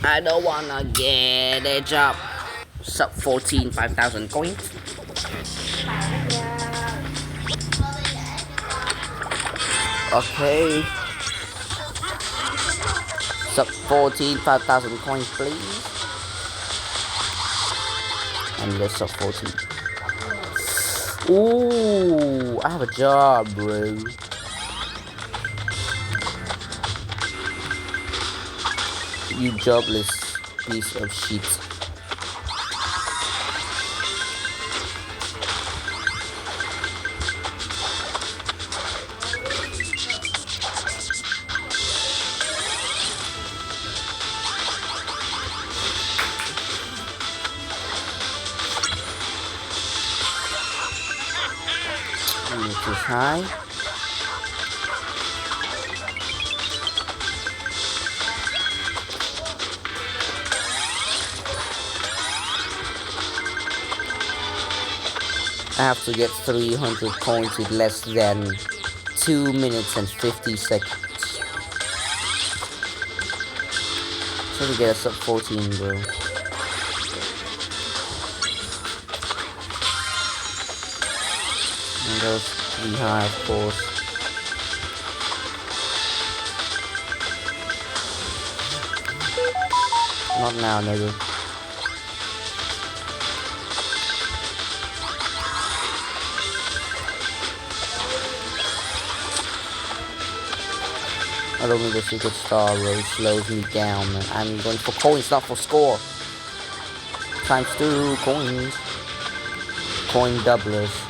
I don't wanna get a job. Sub 14, 5,000 coins. Okay. Sub 14, 5,000 coins, please. And let's sub 14. Ooh, I have a job, bro. You jobless piece of shit. Too high. I have to get 300 coins in less than 2 minutes and 50 seconds. So to get a sub 14, bro. And those pretty high, of course. Not now, nigga. I don't need a secret star, bro. It slows me down, man. I'm going for coins, not for score. Times 2 coins. Coin doublers.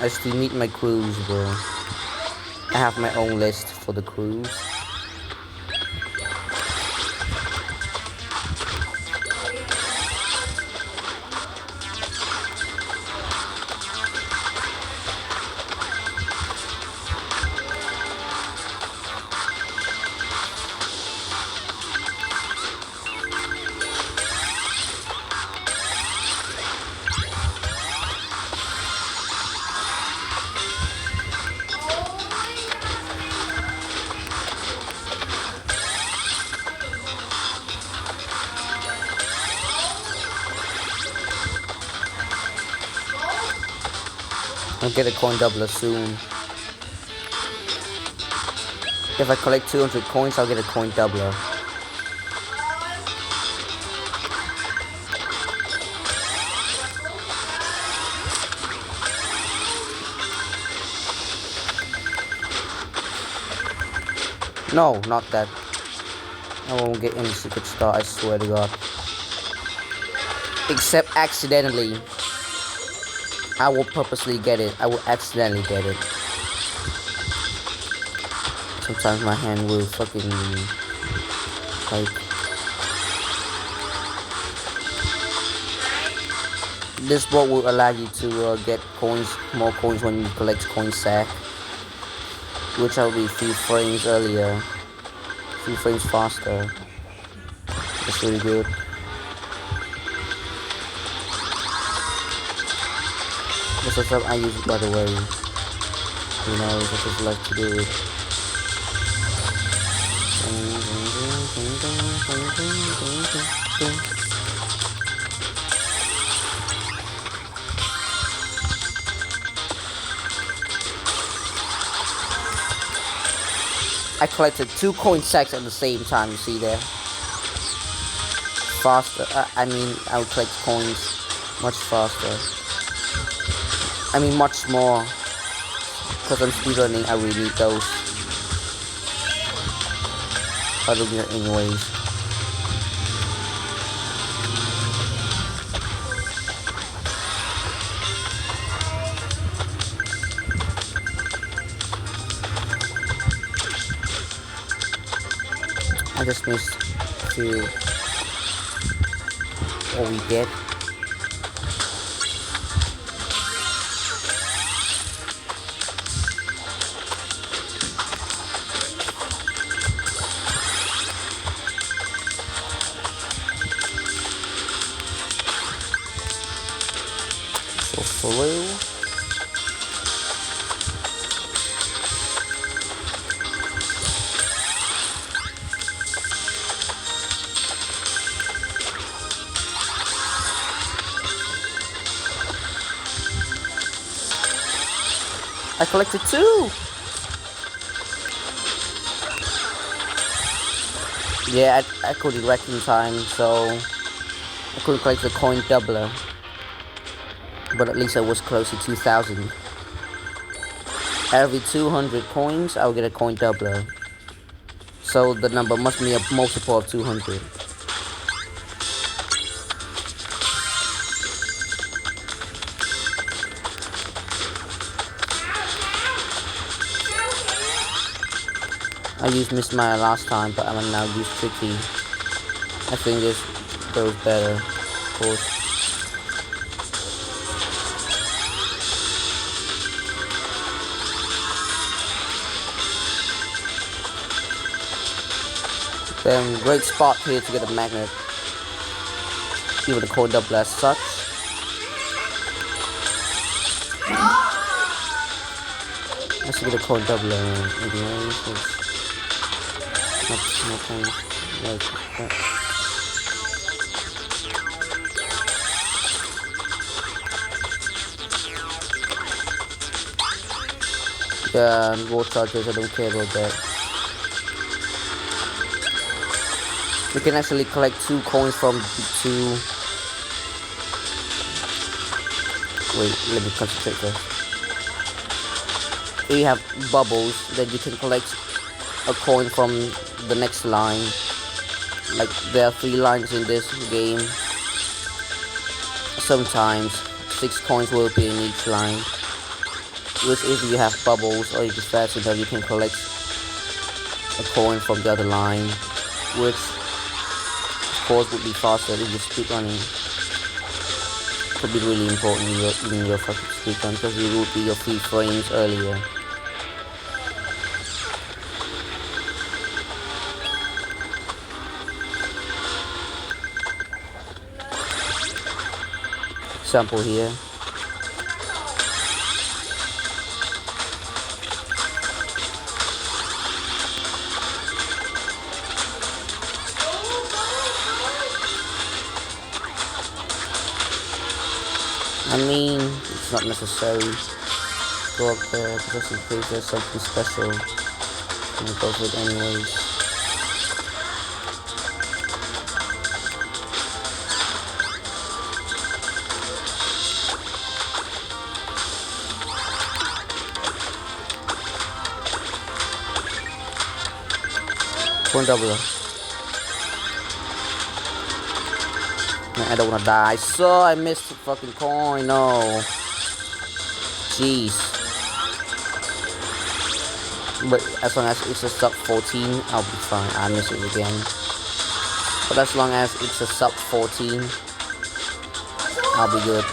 I still meet my crews, bro. I have my own list for the crews. I'll get a coin doubler soon. If I collect 200 coins, I'll get a coin doubler. No, not that. I won't get any secret star, I swear to God. Except accidentally. I will purposely get it. I will accidentally get it. Sometimes my hand will fucking like. This bot will allow you to get coins, more coins when you collect coin sack, which will be a few frames earlier, a few frames faster. That's really good. This is what I use it, by the way. You know, I just like to do it. I collected 2 coin sacks at the same time, you see there? Faster, I mean, I would collect coins much faster. I mean, much more. Because I'm speedrunning, I really need those. I don't need it anyways. I just missed to what we get. For real? I collected 2! Yeah, I couldn't wreck in time, so I couldn't collect the coin doubler. But at least I was close to 2,000. Every 200 coins, I'll get a coin doubler. So the number must be a multiple of 200. I used Miss Maya last time, but I'm gonna now use Tricky. I think this goes better, of course. Then great spot here to get a magnet. Even the coin double as such. Let's get a coin double anyways. Nothing like that. Yeah, and wall charges, I don't care about that. We can actually collect 2 coins from 2. Wait, let me concentrate first. If you have bubbles, then you can collect a coin from the next line. Like there are 3 lines in this game. Sometimes 6 coins will appear in each line. Which if you have bubbles or if you're fast enough, you can collect a coin from the other line. Which of course would be faster if you speed running. Could be really important in your fucking speed run because you would be your 3 frames earlier. Example here. I mean, it's not necessary to go up there just in case there's something special. I'm gonna go for it anyways. Coin doubler. Man, I don't wanna die. So I missed the fucking coin. No. Jeez. But as long as it's a sub 14, I'll be fine. I miss it again. But as long as it's a sub 14, I'll be good.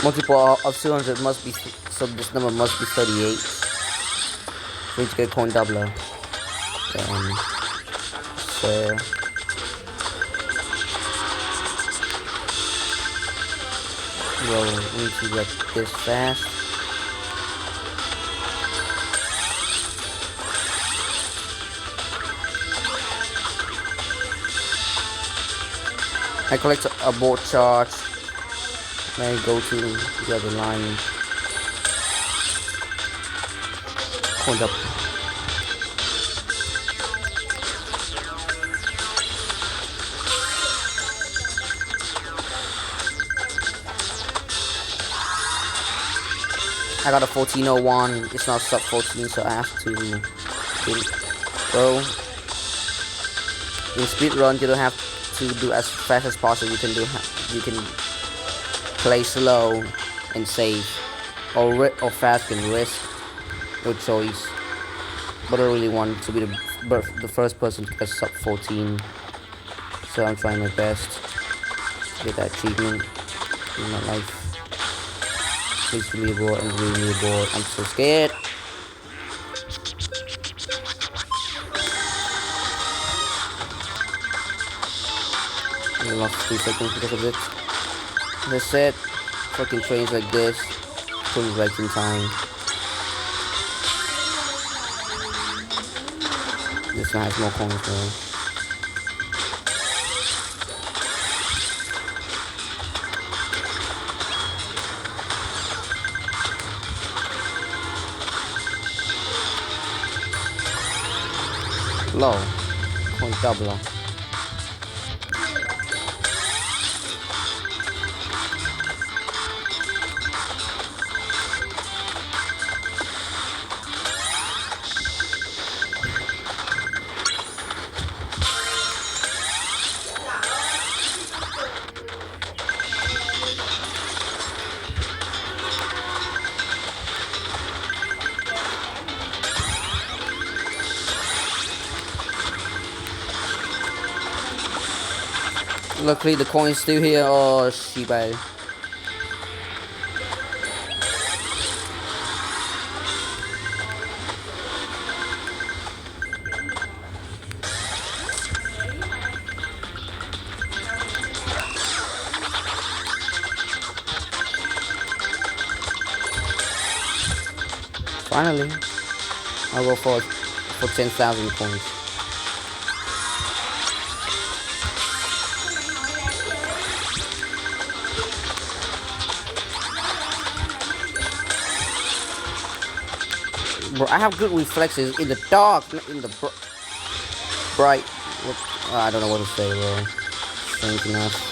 Multiple of 200 must be, so this number must be 38. We need to get a coin doubler. So well, we need to get this fast. I collect a board charge. Then I go to the other line. Hold up. I got a 1401. It's not sub 14, so I have to go. In speed run, you don't have to do as fast as possible. You can play slow and save, or fast and risk, your choice. But I really want to be the first person to get sub 14, so I'm trying my best to get that achievement in my life. Please give me a board. I'm really bored. I'm so scared. I lost 3 seconds because of it. That's it. Fucking trains like this. Pulling right in time. This one has more coins though. Low. Coin doubler. Luckily the coin's still here. Oh, shit. Finally, I'll go for 10,000 coins. Bro, I have good reflexes in the dark, not in the bright. I don't know what to say, bro. Strange enough.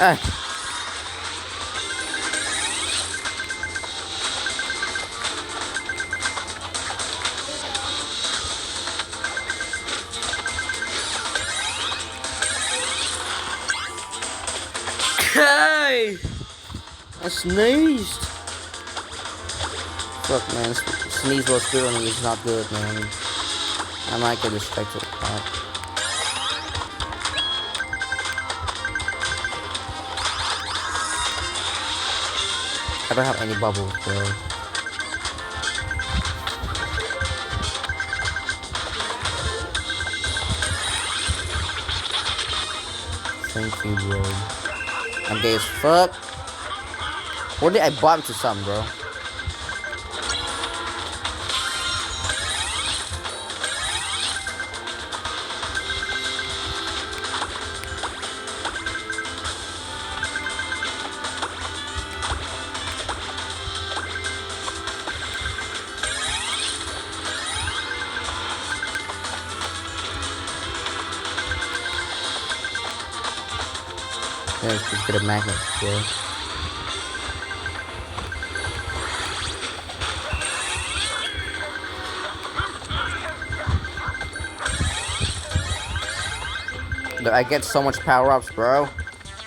Ah. Hey! I sneezed. Fuck, man. Sneeze while speedrunning is not good, man. I might get distracted. I don't have any bubbles, bro. Thank you, bro. I'm gay as fuck. What did I bump to some, bro? Let's just get a magnet here. But I get so much power-ups, bro.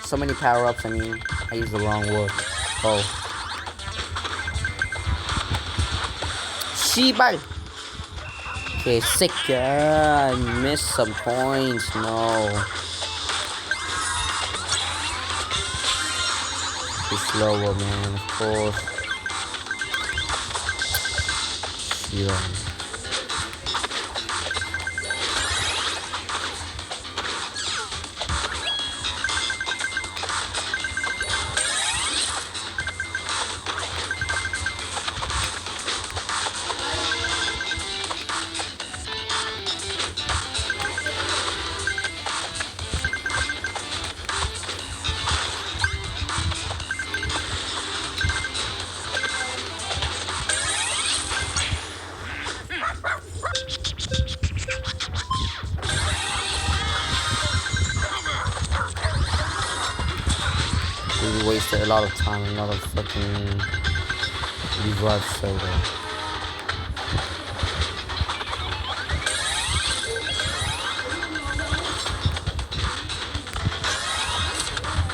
So many power-ups, I mean, I used the wrong word. Oh. Shibal. Okay, sick. I missed some points. No. It's slower, man. Of course. Yeah. We wasted a lot of time, a lot of fucking revive soda.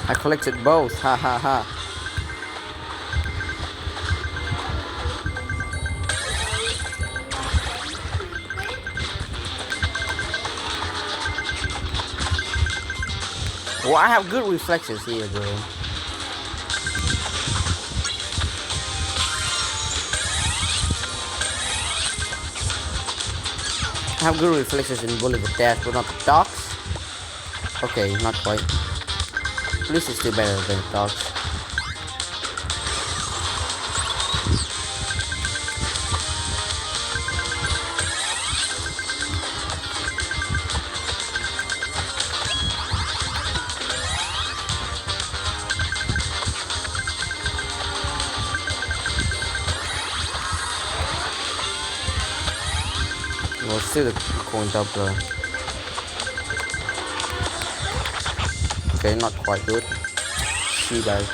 I collected both, ha ha ha. Well, I have good reflexes here, bro. I have good reflexes in bullet with dash, but not the dogs. Okay, not quite. At least it's still better than dogs. Well, still a coin doubler. Okay, not quite good. See you guys.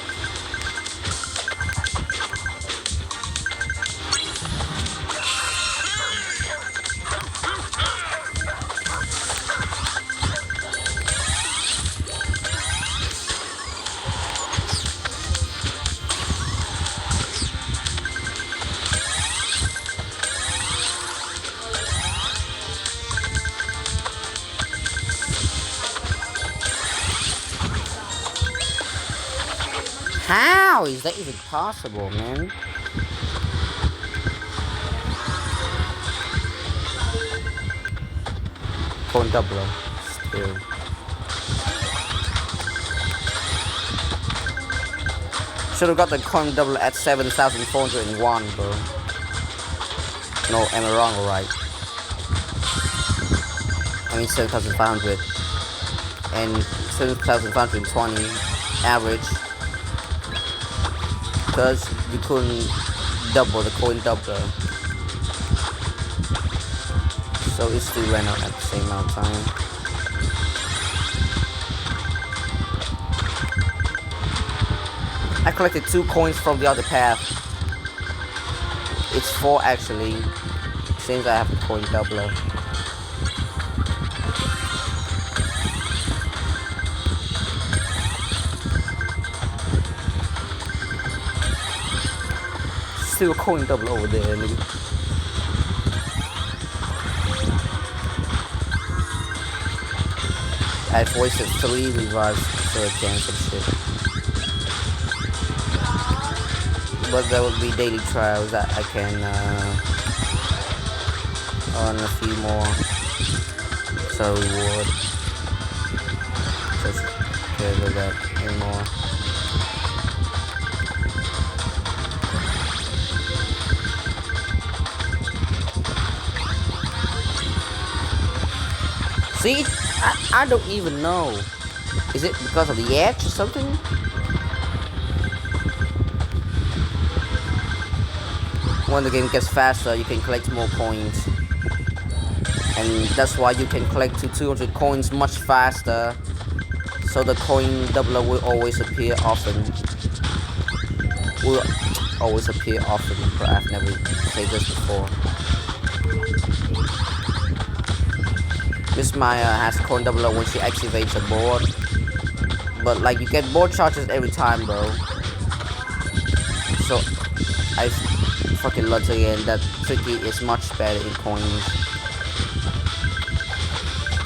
How is that even possible, man? Coin doubler. Still. Should have got the coin doubler at 7,401, bro. No, am I wrong or right? I mean 7,500 and 7,520 average. Because you couldn't double the coin doubler, so it still ran out at the same amount of time. I collected 2 coins from the other path. It's 4 actually, since I have a coin doubler. Still a coin double over there, nigga. I've wasted 3 revives so I cancel shit. But there will be daily trials that I can earn a few more. So reward. Just care about that anymore. See, I don't even know. Is it because of the edge or something? When the game gets faster, you can collect more coins. And that's why you can collect to 200 coins much faster. So the coin doubler will always appear often. Will always appear often, but I've never said this before. Miss Maya has coin doubler when she activates a board, but like you get board charges every time, bro. So I fucking lots again. That tricky is much better in coins.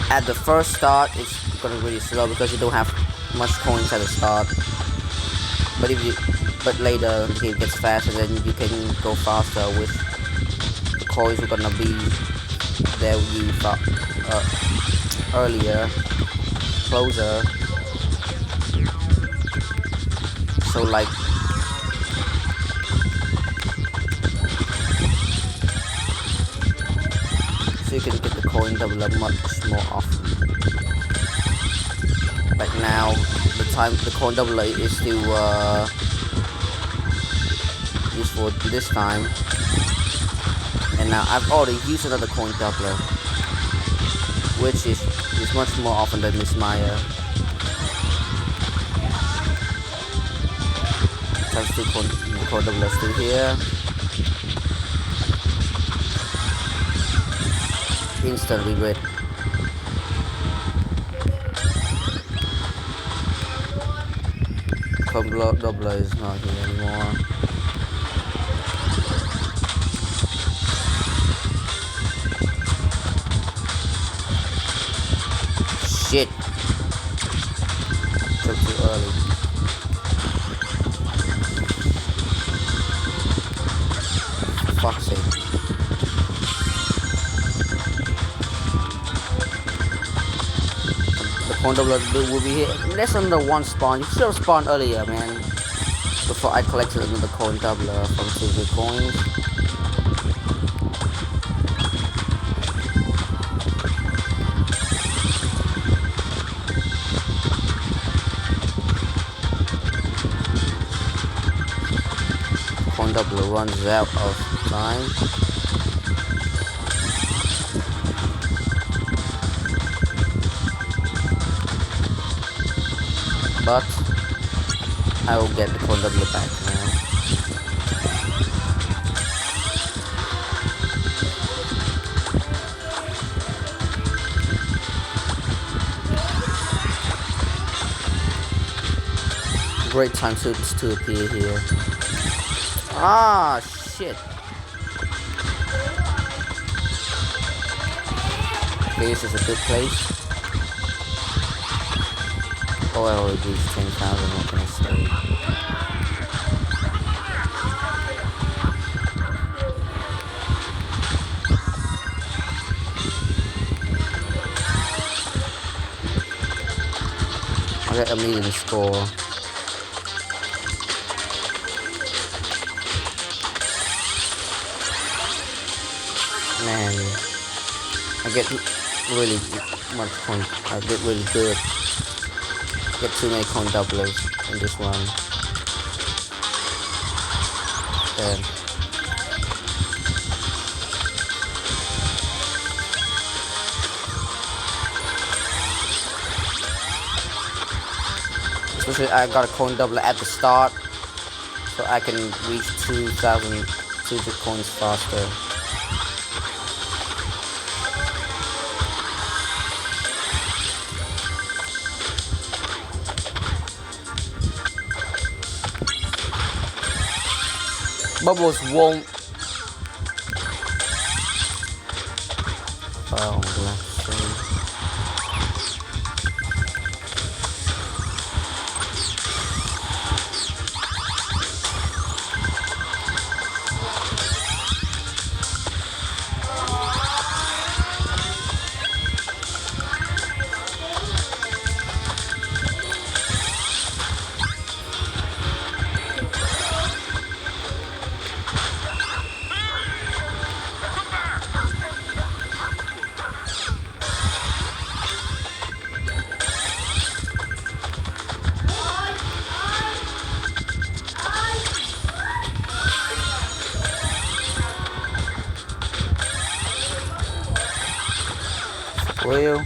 At the first start, it's gonna be really slow because you don't have much coins at the start. But later the game gets faster, then you can go faster with the coins are gonna be there with you earlier, closer. So like so you can get the coin doubler much more often. Like now, the coin doubler is still useful this time. And now I've already used another coin doubler, which is much more often than Miss Maya. Times two the coin doubler still here. Instantly red. Coin doubler is not here anymore. Shit. Took too early. Fuck's sake. The coin doubler will be here less than the one spawn. You should have spawned earlier, man. Before I collected another coin doubler from 2 good coins. Coin doubler runs out of time. But I will get the coin doubler back now. Great time to appear here. Ah, shit. Okay, this is a good place. Oh, I already reached 10,000, what can I say? I got a million score. Man, I get really much coin. I get really good. Get too many coin doublers in this one. Then especially I got a coin doubler at the start, so I can reach 2,000 coins faster. Bubbles won't. Oh, I'm glad to see. Well,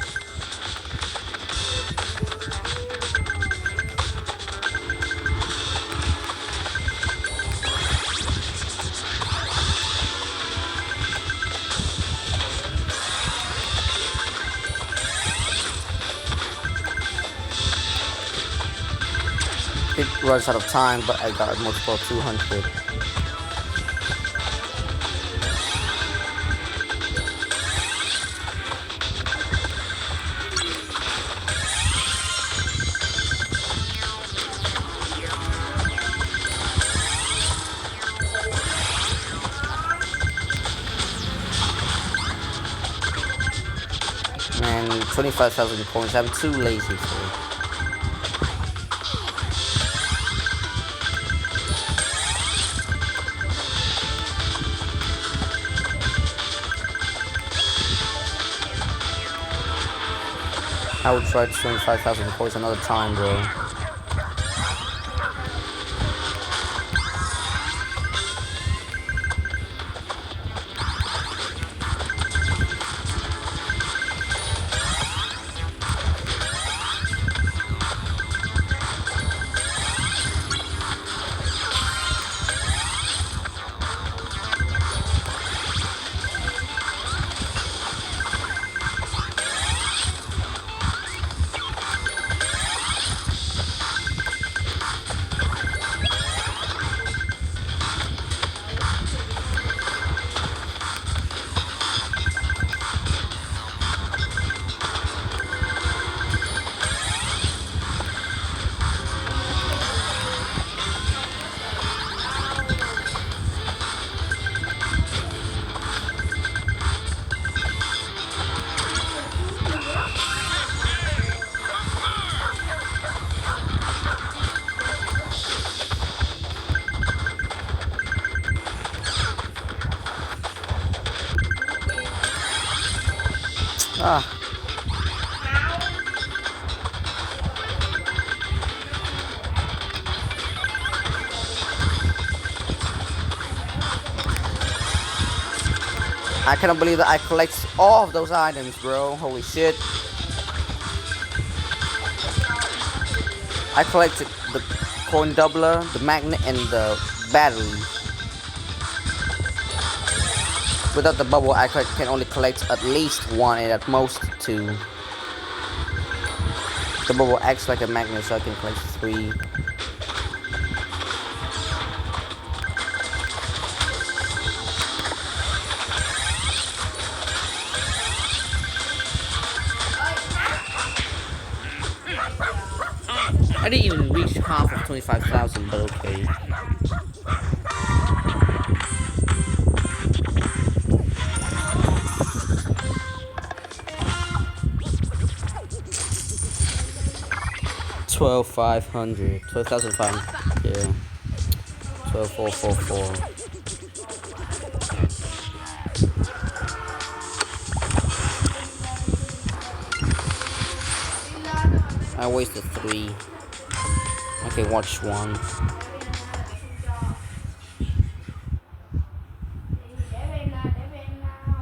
it runs out of time, but I got multiple 200. 25,000 coins. I'm too lazy for it. I will try 25,000 coins another time, bro. Ah. I cannot believe that I collect all of those items, bro. Holy shit. I collected the coin doubler, the magnet, and the battery. Without the bubble, I can only collect at least one and at most two. The bubble acts like a magnet, so I can collect 3. I didn't even reach half of 25,000, but okay. $12,500. 12,500. Yeah. 12,444. I wasted 3. Okay, watch 1.